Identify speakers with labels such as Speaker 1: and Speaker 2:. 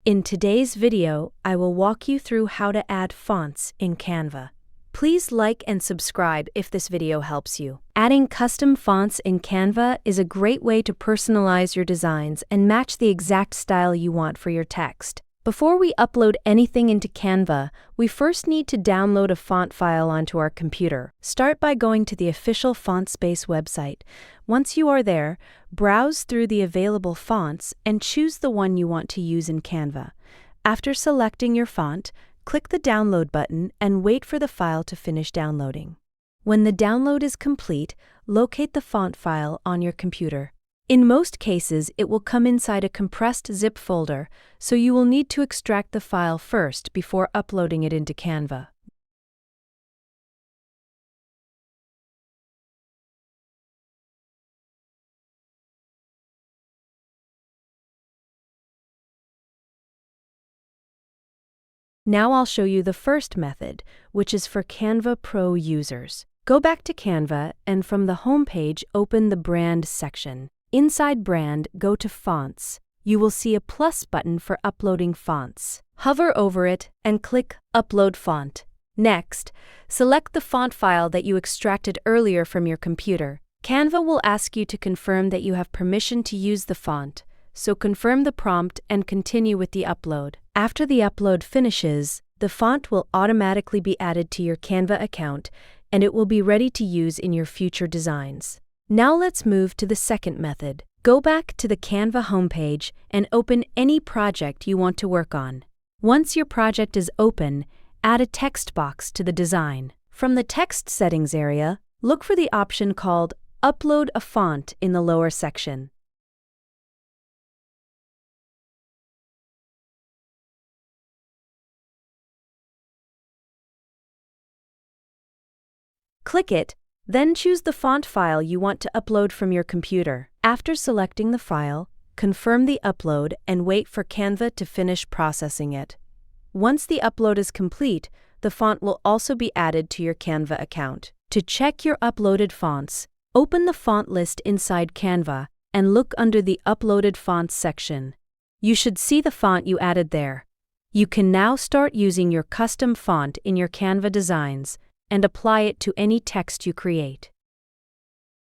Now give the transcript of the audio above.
Speaker 1: In today's video, I will walk you through how to add fonts in Canva. Please like and subscribe if this video helps you. Adding custom fonts in Canva is a great way to personalize your designs and match the exact style you want for your text. Before we upload anything into Canva, we first need to download a font file onto our computer. Start by going to the official FontSpace website. Once you are there, browse through the available fonts and choose the one you want to use in Canva. After selecting your font, click the download button and wait for the file to finish downloading. When the download is complete, locate the font file on your computer. In most cases, it will come inside a compressed zip folder, so you will need to extract the file first before uploading it into Canva. Now I'll show you the first method, which is for Canva Pro users. Go back to Canva and from the home page, open the Brand section. Inside Brand, go to Fonts. You will see a plus button for uploading fonts. Hover over it and click Upload Font. Next, select the font file that you extracted earlier from your computer. Canva will ask you to confirm that you have permission to use the font, so confirm the prompt and continue with the upload. After the upload finishes, the font will automatically be added to your Canva account and it will be ready to use in your future designs. Now let's move to the second method. Go back to the Canva homepage and open any project you want to work on. Once your project is open, add a text box to the design. From the text settings area, look for the option called Upload a Font in the lower section. Click it, then choose the font file you want to upload from your computer. After selecting the file, confirm the upload and wait for Canva to finish processing it. Once the upload is complete, the font will also be added to your Canva account. To check your uploaded fonts, open the font list inside Canva and look under the Uploaded Fonts section. You should see the font you added there. You can now start using your custom font in your Canva designs and apply it to any text you create.